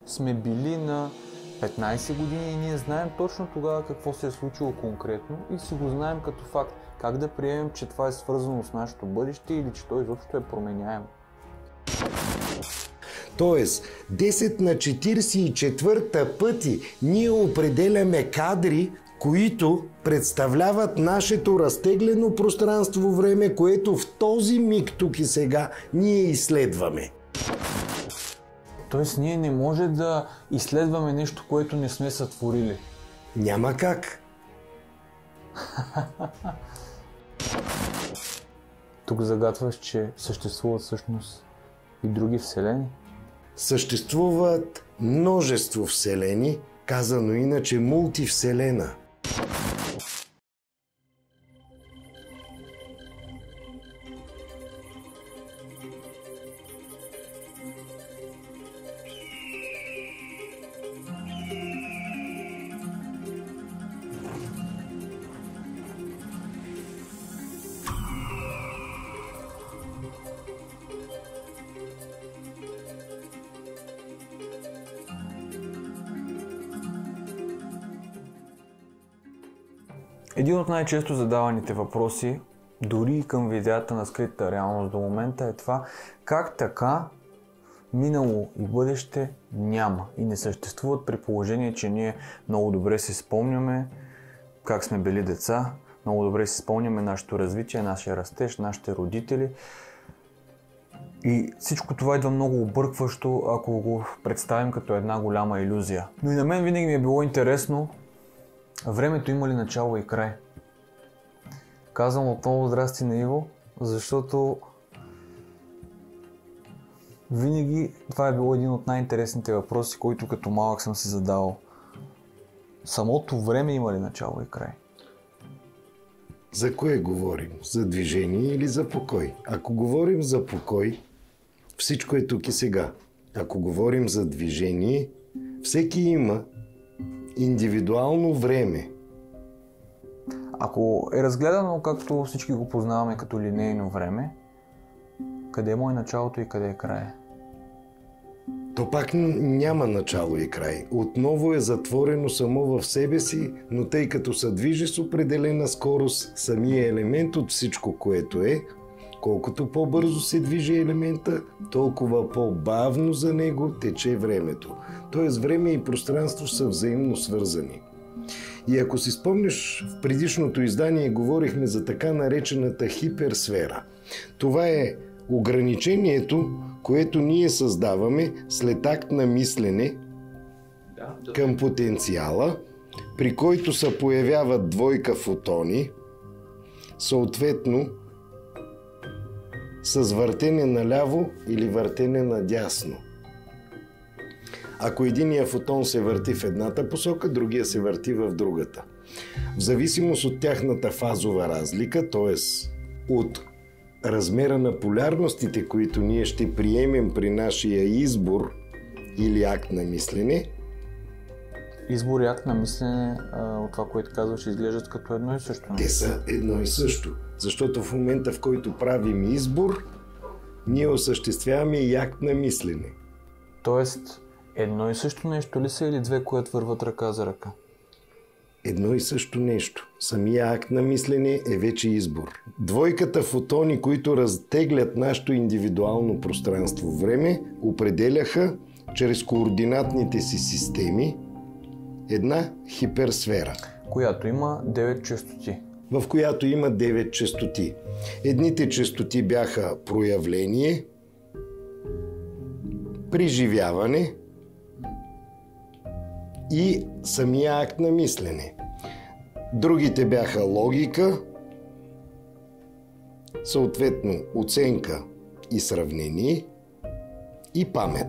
сме били на 15 години и ние знаем точно тогава какво се е случило конкретно и си го знаем като факт. Как да приемем, че това е свързано с нашето бъдеще или че то изобщо е променяемо? Тоест, 10 на 44 пъти ние определяме кадри, които представляват нашето разтеглено пространство-време, което в този миг тук и сега ние изследваме. Тоест ние не може да изследваме нещо, което не сме сътворили. Няма как. Тук загатваш, че съществуват всъщност и други вселени. Съществуват множество вселени, казано иначе мултивселена. Един от най-често задаваните въпроси, дори и към видеята на скритата реалност до момента, е това: как така минало и бъдеще няма и не съществуват, при положение, че ние много добре си спомняме как сме били деца, много добре си спомняме нашето развитие, нашия растеж, нашите родители. И всичко това идва много объркващо, ако го представим като една голяма илюзия. Но и на мен винаги ми е било интересно, времето има ли начало и край? Казвам отново здрасти на Иво, защото винаги това е било един от най-интересните въпроси, който като малък съм си задавал. Самото време има ли начало и край? За кое говорим? За движение или за покой? Ако говорим за покой, всичко е тук и сега. Ако говорим за движение, всеки има индивидуално време. Ако е разгледано, както всички го познаваме като линейно време, къде му е началото и къде е края? То пак няма начало и край. Отново е затворено само в себе си, но тъй като се движи с определена скорост, самия елемент от всичко, което е, колкото по-бързо се движи елемента, толкова по-бавно за него тече времето. Тоест време и пространство са взаимно свързани. И ако си спомниш, в предишното издание говорихме за така наречената хиперсфера. Това е ограничението, което ние създаваме след акт на мислене към потенциала, при който се появяват двойка фотони, съответно с въртене наляво или въртене надясно. Ако единия фотон се върти в едната посока, другия се върти в другата. В зависимост от тяхната фазова разлика, т.е. от размера на полярностите, които ние ще приемем при нашия избор или акт на мислене. Избор и акт на мислене, от това, което казваш, изглеждат като едно и също. Те са едно и също, защото в момента, в който правим избор, ние осъществяваме и акт на мислене. Тоест, едно и също нещо ли са или две, които върват ръка за ръка? Едно и също нещо. Самия акт на мислене е вече избор. Двойката фотони, които разтеглят нашето индивидуално пространство-време, определяха чрез координатните си системи една хиперсфера, която има 9 честоти. В която има 9 честоти. Едните честоти бяха проявление, преживяване и самия акт на мислене. Другите бяха логика, съответно оценка и сравнение и памет.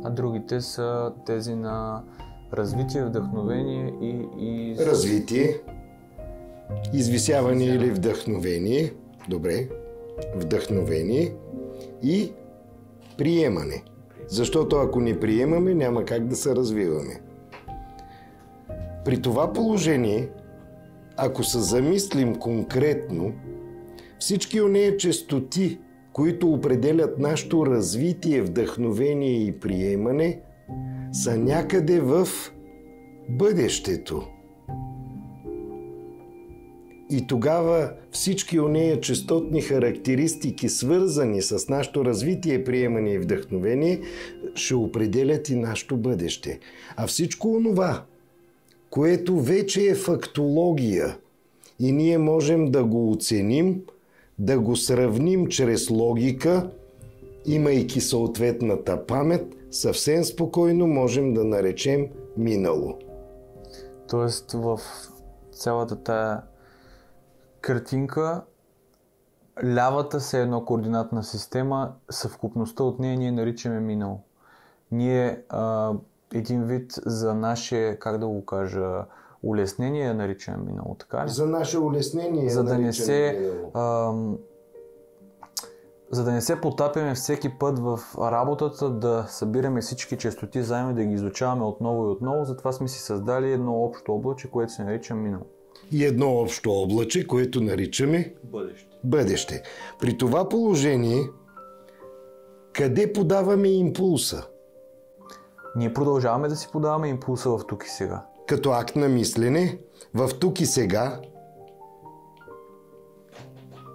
А другите са тези на развитие, вдъхновение и... Развитие, извисяване или вдъхновение. Добре. Вдъхновение и приемане. Защото ако не приемаме, няма как да се развиваме. При това положение, ако се замислим конкретно, всички онези честоти, които определят нашето развитие, вдъхновение и приемане, са някъде в бъдещето. И тогава всички онея честотни характеристики, свързани с нашето развитие, приемане и вдъхновение, ще определят и нашето бъдеще. А всичко онова, което вече е фактология и ние можем да го оценим, да го сравним чрез логика, имайки съответната памет, съвсем спокойно можем да наречем минало. Тоест в цялата тая картинка, лявата се едно координатна система, съвкупността от нея ние наричаме минало. Ние един вид за наше, как да го кажа, улеснение наричаме минало, така ли? За наше улеснение за да не се, минало. За да не се потапяме всеки път в работата, да събираме всички честоти заедно, да ги изучаваме отново и отново, затова сме си създали едно общо облаче, което се нарича минало. И едно общо облаче, което наричаме бъдеще. При това положение, къде подаваме импулса? Ние продължаваме да си подаваме импулса в тук и сега. Като акт на мислене, в тук и сега.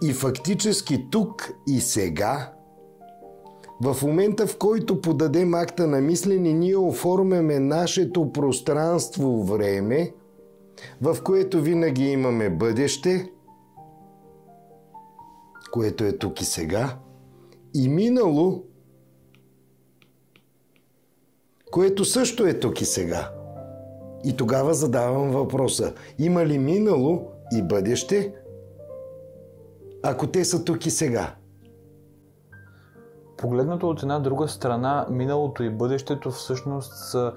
И фактически тук и сега, в момента в който подадем акта на мислене, ние оформяме нашето пространство-време, в което винаги имаме бъдеще, което е тук и сега, и минало, което също е тук и сега. И тогава задавам въпроса: има ли минало и бъдеще, ако те са тук и сега? Погледнато от една друга страна, миналото и бъдещето всъщност са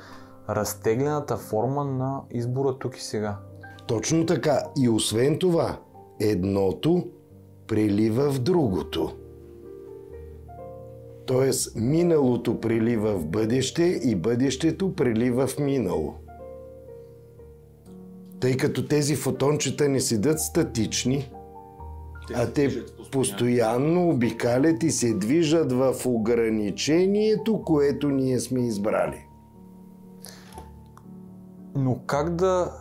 разтеглената форма на избора тук и сега. Точно така. И освен това, едното прелива в другото. Тоест, миналото прелива в бъдеще и бъдещето прелива в минало. Тъй като тези фотончета не седят статични, а те постоянно обикалят и се движат в ограничението, което ние сме избрали. Но как да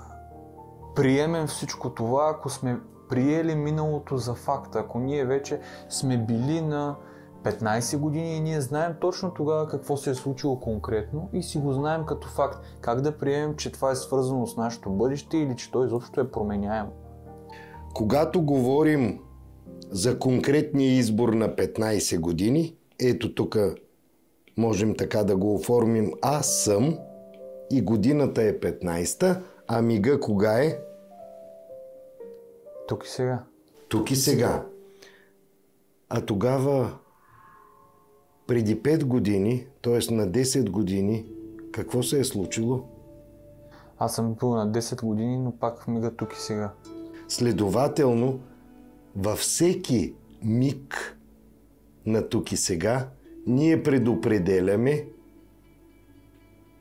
приемем всичко това, ако сме приели миналото за факта? Ако ние вече сме били на 15 години и ние знаем точно тогава какво се е случило конкретно и си го знаем като факт. Как да приемем, че това е свързано с нашето бъдеще или че то изобщо е променяемо? Когато говорим за конкретния избор на 15 години, ето тук можем така да го оформим: аз съм и годината е 15-та, а мига кога е? Тук и сега. Тук и сега. А тогава, преди 5 години, т.е. на 10 години, какво се е случило? Аз съм бил на 10 години, но пак мига тук и сега. Следователно, във всеки миг на тук и сега, ние предопределяме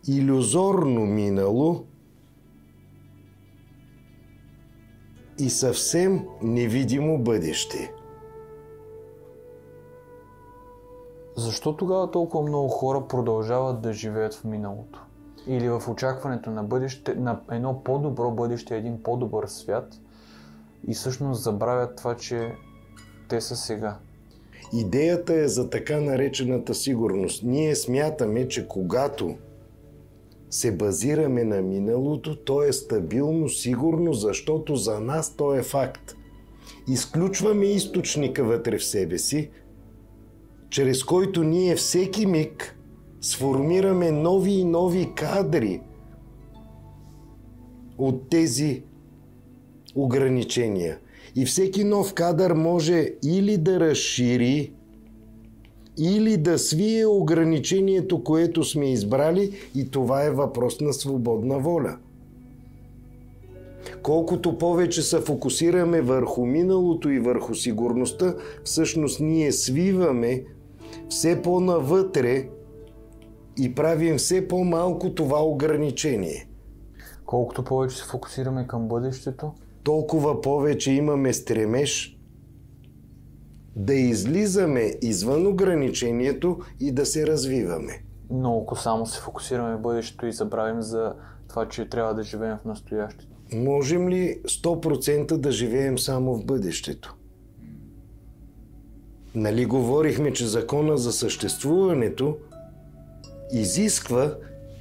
илюзорно минало и съвсем невидимо бъдеще. Защо тогава толкова много хора продължават да живеят в миналото? Или в очакването на бъдеще, на едно по-добро бъдеще, един по-добър свят и всъщност забравят това, че те са сега? Идеята е за така наречената сигурност. Ние смятаме, че когато се базираме на миналото, то е стабилно, сигурно, защото за нас то е факт. Изключваме източника вътре в себе си, чрез който ние всеки миг сформираме нови и нови кадри от тези ограничения. И всеки нов кадър може или да разшири, или да свие ограничението, което сме избрали, и това е въпрос на свободна воля. Колкото повече се фокусираме върху миналото и върху сигурността, всъщност ние свиваме все по-навътре и правим все по-малко това ограничение. Колкото повече се фокусираме към бъдещето, толкова повече имаме стремеж да излизаме извън ограничението и да се развиваме. Но ако само се фокусираме в бъдещето и забравим за това, че трябва да живеем в настоящето. Можем ли 100% да живеем само в бъдещето? Нали говорихме, че закона за съществуването изисква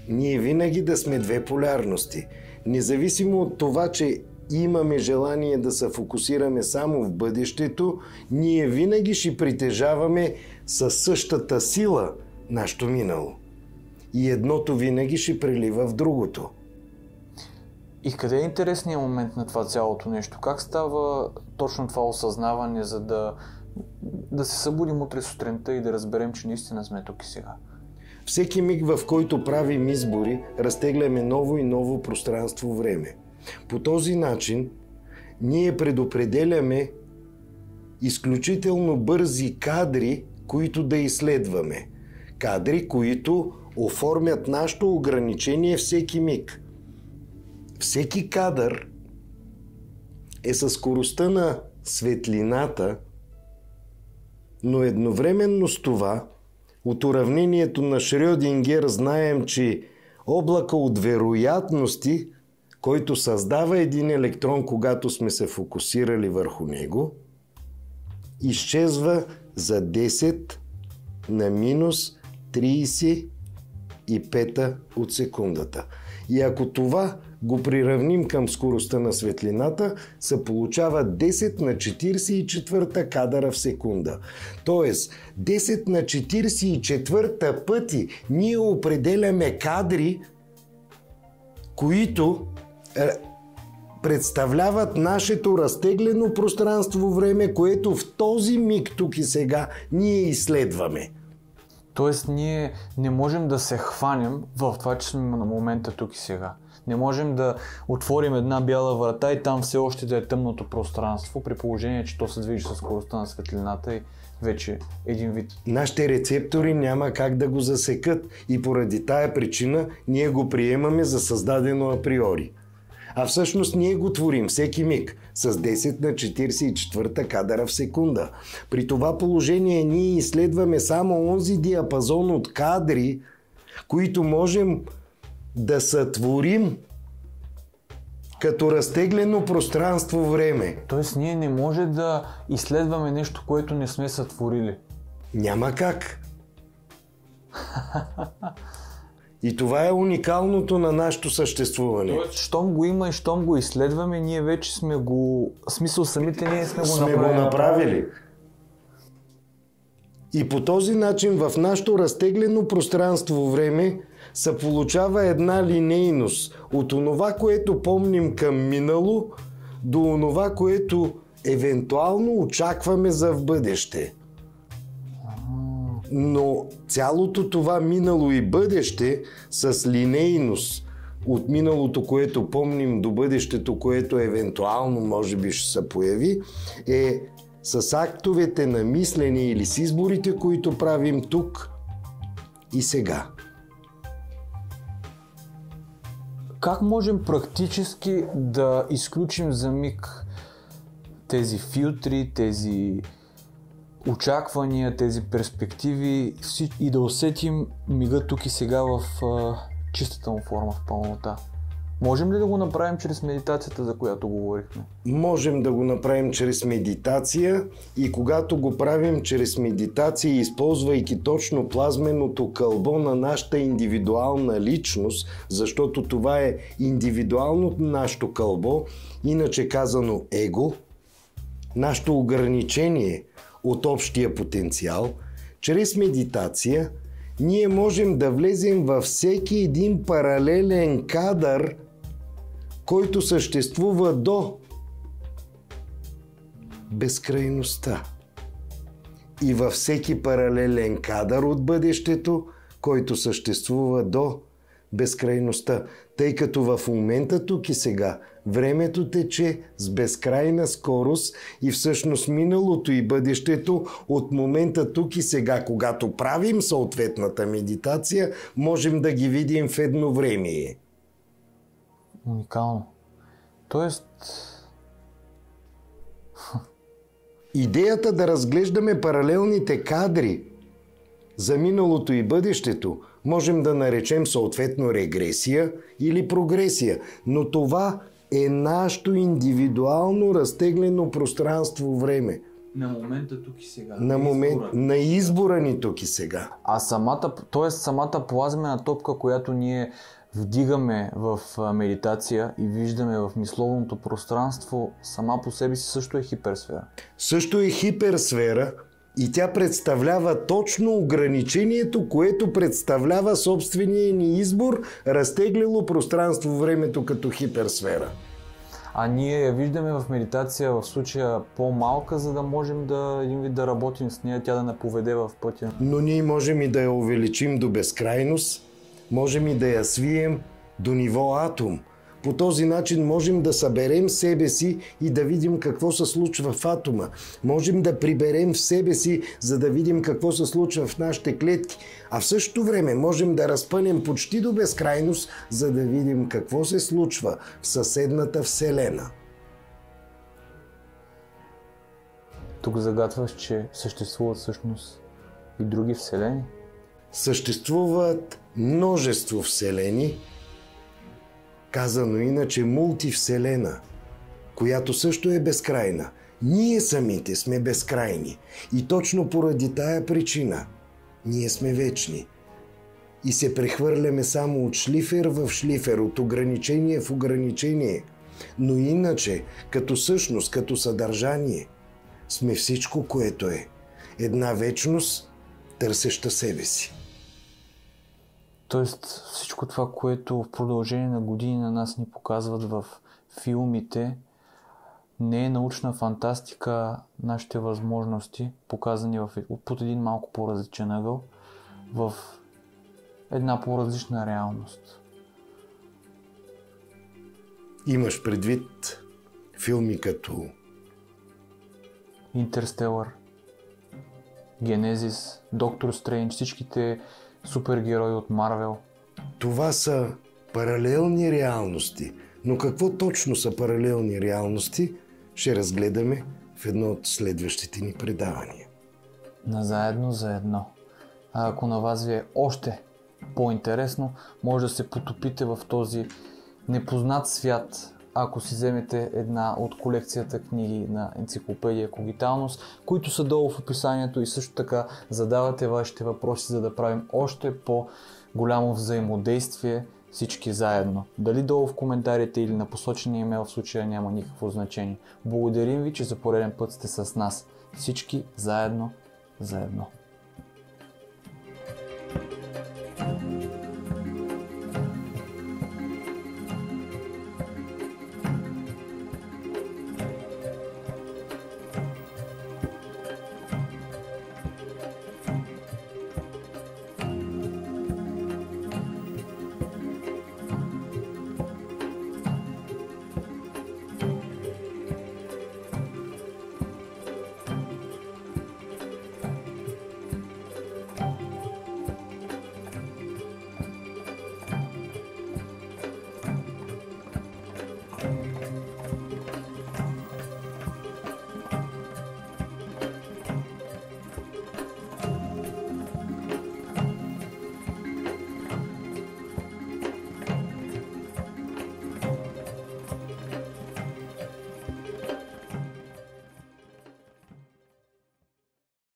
ние винаги да сме две полярности. Независимо от това, че имаме желание да се фокусираме само в бъдещето, ние винаги ще притежаваме със същата сила нашето минало. И едното винаги ще прелива в другото. И къде е интересният момент на това цялото нещо? Как става точно това осъзнаване, за да се събудим утре сутринта и да разберем, че наистина сме тук и сега? Всеки миг, в който правим избори, разтегляме ново и ново пространство-време. По този начин ние предопределяме изключително бързи кадри, които да изследваме. Кадри, които оформят нашето ограничение всеки миг. Всеки кадър е със скоростта на светлината, но едновременно с това от уравнението на Шрьодингер знаем, че облака от вероятности, който създава един електрон, когато сме се фокусирали върху него, изчезва за 10 на минус 35 от секундата. И ако това го приравним към скоростта на светлината, се получава 10 на 44 кадъра в секунда. Тоест, 10 на 44 пъти ние определяме кадри, които представляват нашето разтеглено пространство-време, което в този миг тук и сега ние изследваме. Тоест ние не можем да се хванем в това, че сме на момента тук и сега. Не можем да отворим една бяла врата и там все още да е тъмното пространство, при положение, че то се движи със скоростта на светлината и вече един вид. Нашите рецептори няма как да го засекат и поради тая причина ние го приемаме за създадено априори. А всъщност ние го творим всеки миг с 10 на 44 кадъра в секунда. При това положение ние изследваме само онзи диапазон от кадри, които можем да сътворим като разтеглено пространство-време. Тоест ние не може да изследваме нещо, което не сме сътворили. Няма как. И това е уникалното на нашето съществуване. Тоест, щом го има и щом го изследваме, ние вече сме го... В смисъл, самите ние сме го направили. И по този начин в нашето разтеглено пространство-време се получава една линейност от онова, което помним към минало, до онова, което евентуално очакваме за в бъдеще. Но цялото това минало и бъдеще с линейност от миналото, което помним, до бъдещето, което евентуално може би ще се появи, е с актовете на мислене или с изборите, които правим тук и сега. Как можем практически да изключим за миг тези филтри, тези очаквания, тези перспективи и да усетим мига тук и сега в чистата му форма, в пълнота? Можем ли да го направим чрез медитацията, за която говорихме? Можем да го направим чрез медитация и когато го правим чрез медитация, използвайки точно плазменото кълбо на нашата индивидуална личност, защото това е индивидуалното нашето кълбо, иначе казано его, нашето ограничение от общия потенциал, чрез медитация ние можем да влезем във всеки един паралелен кадър, който съществува до безкрайността. И във всеки паралелен кадър от бъдещето, който съществува до безкрайността. Тъй като в момента тук и сега времето тече с безкрайна скорост и всъщност миналото и бъдещето от момента тук и сега, когато правим съответната медитация, можем да ги видим в едновремие. Уникално. Тоест... Идеята да разглеждаме паралелните кадри за миналото и бъдещето можем да наречем съответно регресия или прогресия, но това е нашето индивидуално разтеглено пространство-време. На момента тук и сега. На избора ни тук и сега. А самата плазмена топка, която ние вдигаме в медитация и виждаме в мисловното пространство, сама по себе си също е хиперсфера. Също е хиперсфера и тя представлява точно ограничението, което представлява собствения ни избор, разтеглило пространство-времето като хиперсфера. А ние я виждаме в медитация в случая по-малка, за да можем да работим с нея, тя да не поведе в пътя. Но ние можем и да я увеличим до безкрайност, можем и да я свием до ниво атом. По този начин можем да съберем себе си и да видим какво се случва в атома. Можем да приберем в себе си, за да видим какво се случва в нашите клетки. А в същото време можем да разпънем почти до безкрайност, за да видим какво се случва в съседната Вселена. Тук загатваш, че съществуват всъщност и други вселени? Съществуват множество вселени, казано иначе мултивселена, която също е безкрайна. Ние самите сме безкрайни и точно поради тая причина ние сме вечни. И се прехвърляме само от шлифер в шлифер, от ограничение в ограничение. Но иначе, като същност, като съдържание, сме всичко, което е. Една вечност, търсеща себе си. Тоест всичко това, което в продължение на години на нас ни показват в филмите, не е научна фантастика, нашите възможности, показани под един малко по-различен ъгъл, в една по-различна реалност. Имаш предвид филми като Интерстелър, Генезис, Доктор Стрейндж, всичките супергерои от Марвел. Това са паралелни реалности. Но какво точно са паралелни реалности, ще разгледаме в едно от следващите ни предавания. Заедно за едно. А ако на вас ви е още по-интересно, може да се потопите в този непознат свят, ако си вземете една от колекцията книги на Енциклопедия Когиталност, които са долу в описанието, и също така задавате вашите въпроси, за да правим още по-голямо взаимодействие всички заедно. Дали долу в коментарите или на посочения имейл, в случая няма никакво значение. Благодарим ви, че за пореден път сте с нас. Всички заедно за едно.